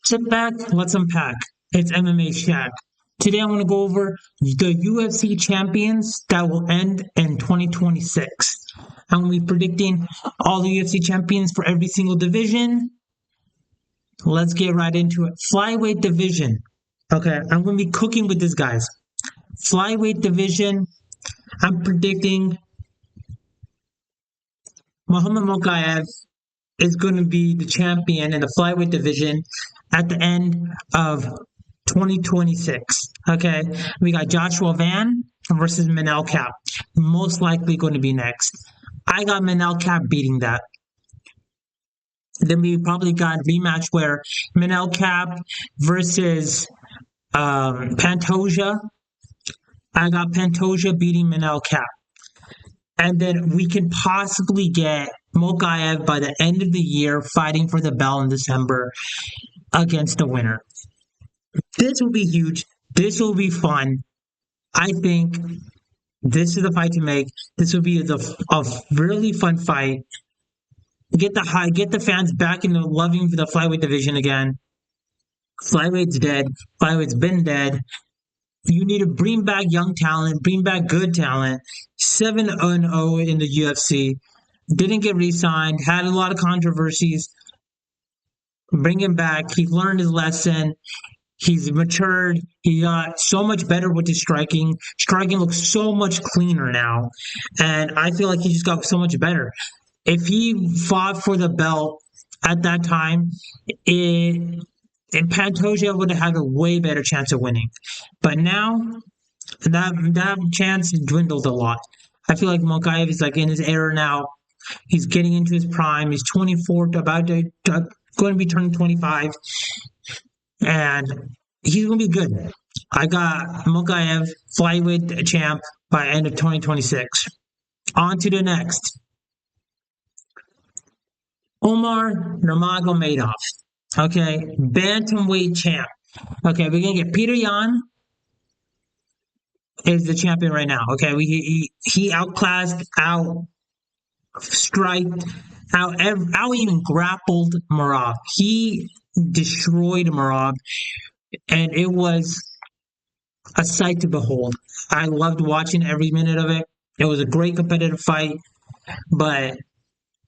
Sit back, let's unpack. It's MMA Shack. Today I want to go over the UFC Champions that will end in 2026. I'm going to be predicting all the UFC champions for every single division. Let's get right into it. Flyweight division. Okay, I'm going to be cooking with these guys. Flyweight division, I'm predicting Muhammad Mokaev is going to be the champion in the flyweight division at the end of 2026. Okay, we got Joshua Van versus Manel Cap, most likely going to be next. I got Manel Cap beating that. Then we probably got a rematch where Manel Cap versus Pantoja. I got Pantoja beating Manel Cap. And then we can possibly get Mokaev by the end of the year fighting for the belt in December against the winner. This will be huge. This will be fun. I think this is the fight to make. This will be a really fun fight. Get the fans back into loving the flyweight division again. Flyweight's dead. Flyweight's been dead. You need to bring back young talent, bring back good talent. 7-0 in the UFC. Didn't get re-signed, had a lot of controversies. Bring him back. He learned his lesson. He's matured. He got so much better with his striking. Striking looks so much cleaner now. And I feel like he just got so much better. If he fought for the belt at that time, and Pantoja would have had a way better chance of winning. But now, that chance dwindled a lot. I feel like Mokaev is like in his era now. He's getting into his prime. He's 24, going to be turning 25. And he's going to be good. I got Mokaev, flyweight champ, by end of 2026. On to the next. Omar Nurmagomedov. Okay, bantamweight champ. Okay, we're gonna get Peter Yan is the champion right now. Okay, he outclassed, outstriked, out even grappled Marab. He destroyed Marab, and it was a sight to behold. I loved watching every minute of it. It was a great competitive fight, but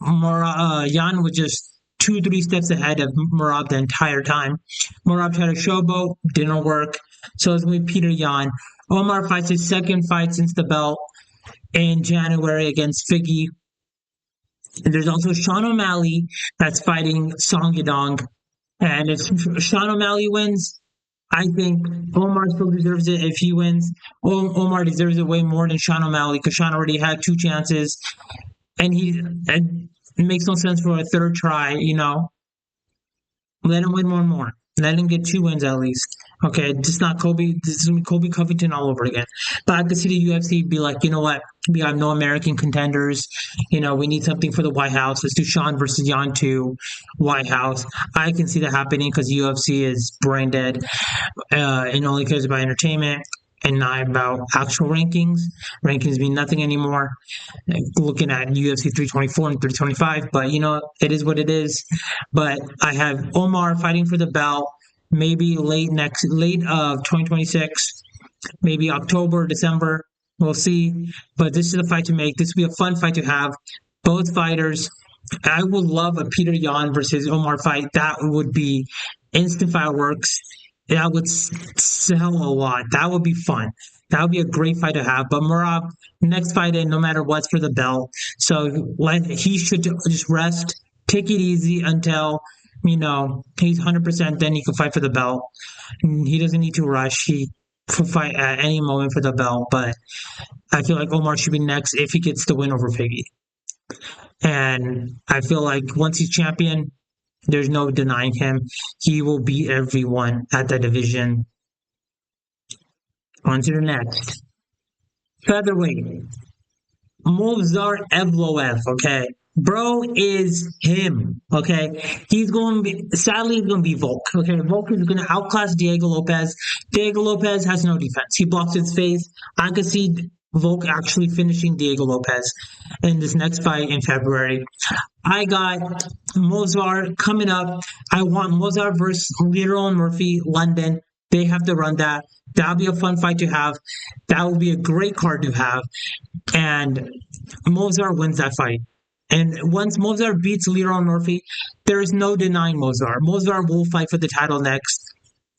Yan was just 2-3 steps ahead of Marab the entire time. Marab tried to showboat, didn't work. So it's going to be Peter Yan. Omar fights his second fight since the belt in January against Figgy. And there's also Sean O'Malley that's fighting Song Yadong. And if Sean O'Malley wins, I think Omar still deserves it. If he wins, Omar deserves it way more than Sean O'Malley because Sean already had 2 chances. And it makes no sense for a third try, Let him win one more. Let him get 2 wins at least. Okay, just not Kobe. This is going to be Kobe Covington all over again. But I could see the UFC be like, you know what? We have no American contenders. We need something for the White House. Let's do Sean versus Yan 2, White House. I can see that happening because UFC is brain dead and only cares about entertainment and not about actual rankings. Rankings mean nothing anymore. Looking at UFC 324 and 325, but it is what it is. But I have Omar fighting for the belt, maybe late of 2026, maybe October, December. We'll see. But this is a fight to make. This will be a fun fight to have. Both fighters. I would love a Peter Yan versus Omar fight. That would be instant fireworks. That would sell a lot. That would be fun. That would be a great fight to have. But Murad, next fight in, no matter what's for the belt. So he should just rest, take it easy until, he's 100%, then he can fight for the belt. He doesn't need to rush. He can fight at any moment for the belt. But I feel like Omar should be next if he gets the win over Figgy. And I feel like once he's champion, there's no denying him. He will beat everyone at that division. On to the next. Featherweight. Movsar Evloev, okay? Bro is him, okay? Sadly, he's going to be Volk, okay? Volk is going to outclass Diego Lopez. Diego Lopez has no defense. He blocks his face. I could see Volk actually finishing Diego Lopez in this next fight in February. I got Mozart coming up. I want Mozart versus Leroy Murphy, London. They have to run that. That'll be a fun fight to have. That will be a great card to have. And Mozart wins that fight. And once Mozart beats Leroy Murphy, there is no denying Mozart. Mozart will fight for the title next,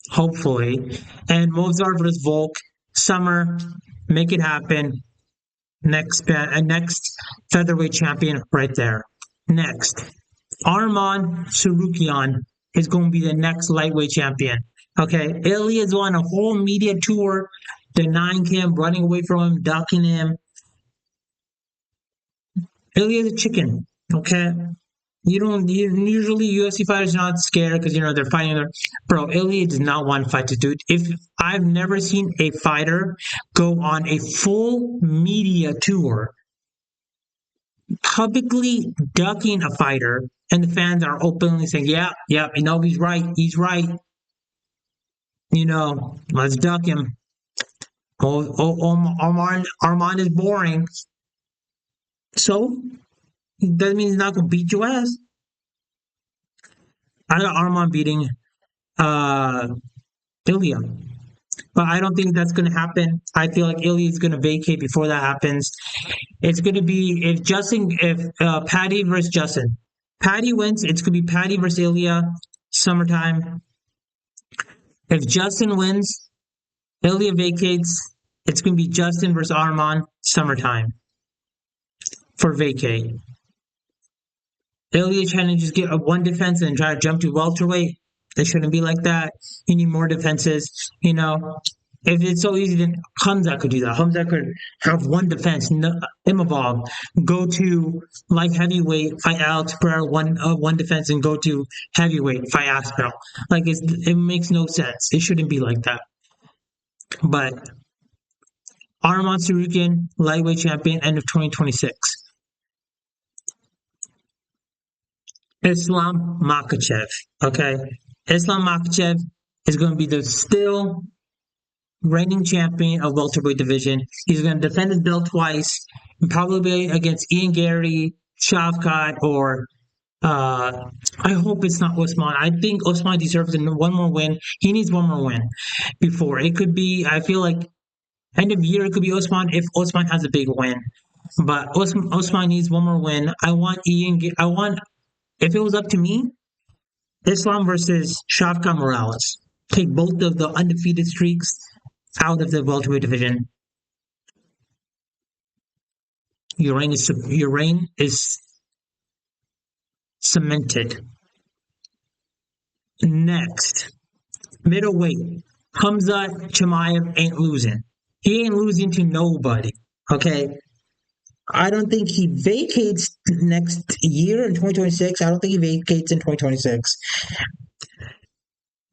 hopefully. And Mozart versus Volk, summer, make it happen. Next featherweight champion right there. Next, Arman Sarukian is going to be the next lightweight champion. Okay, Ilya's on a whole media tour, denying him, running away from him, ducking him. Ilya's a chicken. Okay, usually UFC fighters are not scared because they're fighting their bro. Ilya does not want to fight this dude. If I've never seen a fighter go on a full media tour publicly ducking a fighter and the fans are openly saying, yeah, he's right. Let's duck him. Armand is boring. So, that means he's not going to beat your ass. I got Armand beating Ilya. But I don't think that's going to happen. I feel like Ilya is going to vacate before that happens. It's going to be if Patty versus Justin. Patty wins, it's going to be Patty versus Ilya, summertime. If Justin wins, Ilya vacates, it's going to be Justin versus Arman, summertime. For vacate. Ilya trying to just get one defense and try to jump to welterweight. It shouldn't be like that. You need more defenses. If it's so easy, then Hamza could do that. Hamza could have one defense, Imavov, go to light heavyweight, fight Alex Pereira, one defense, and go to heavyweight, fight Aspinall. It makes no sense. It shouldn't be like that. But Arman Tsarukyan, lightweight champion, end of 2026. Islam Makhachev. Okay, Islam Makhachev is going to be the still reigning champion of welterweight division. He's going to defend his belt twice, probably against Ian Gary, Shavkat, or I hope it's not Usman. I think Usman deserves one more win. He needs one more win before. It could be, I feel like, end of year, it could be Usman if Usman has a big win. But Usman needs one more win. If it was up to me, Islam versus Shavkat Morales. Take both of the undefeated streaks out of the welterweight division. Your reign is cemented. Next, middleweight. Hamza Chimaev ain't losing. He ain't losing to nobody. Okay. I don't think he vacates next year in 2026. I don't think he vacates in 2026.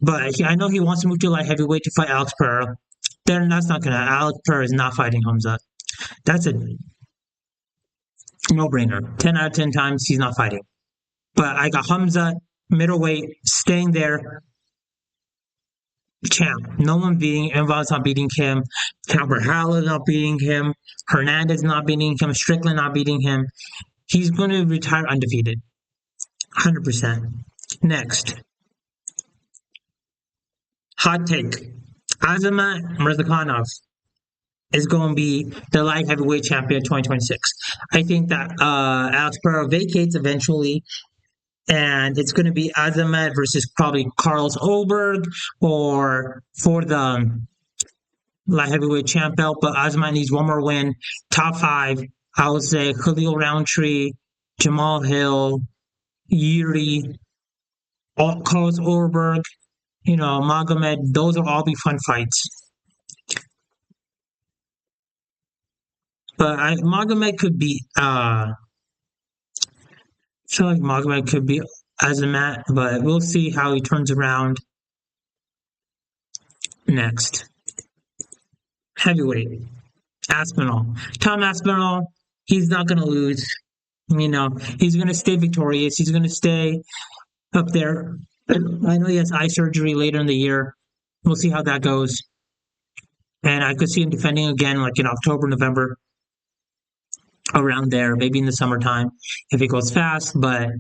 But I know he wants to move to light heavyweight to fight Alex Pereira. Then that's not gonna. Alex Pereira is not fighting Hamza. That's a no-brainer. 10 out of 10 times he's not fighting. But I got Hamza middleweight staying there. Champ. No one beating Invad's not beating him. Cabral not beating him. Hernandez not beating him. Strickland not beating him. He's going to retire undefeated. 100%. Next. Hot take. Azamat Murzakanov is going to be the light heavyweight champion 2026. I think that Alex Pereira vacates eventually. And it's going to be Azamat versus probably Carlos Oberg or for the light heavyweight champ belt. But Azamat needs one more win. Top 5, I would say Khalil Roundtree, Jamal Hill, Yuri, Carlos Oberg, Magomed. Those will all be fun fights. But Magomed could be... I feel like Magomed could be Azamat, but we'll see how he turns around. Next. Heavyweight. Aspinall. Tom Aspinall, he's not going to lose. He's going to stay victorious. He's going to stay up there. I know he has eye surgery later in the year. We'll see how that goes. And I could see him defending again, like in October, November, around there, maybe in the summertime if it goes fast. But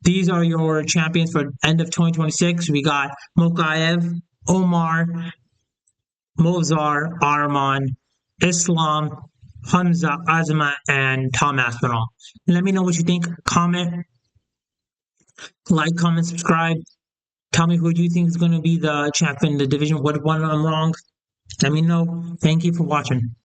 these are your champions for end of 2026. We got Mokaev, Omar, Mozar, Arman, Islam, Hamza, Azma, and Tom Aspinall. Let me know what you think. Comment, like, comment, subscribe. Tell me who do you think is going to be the champion in the division. What one I'm wrong? Let me know. Thank you for watching.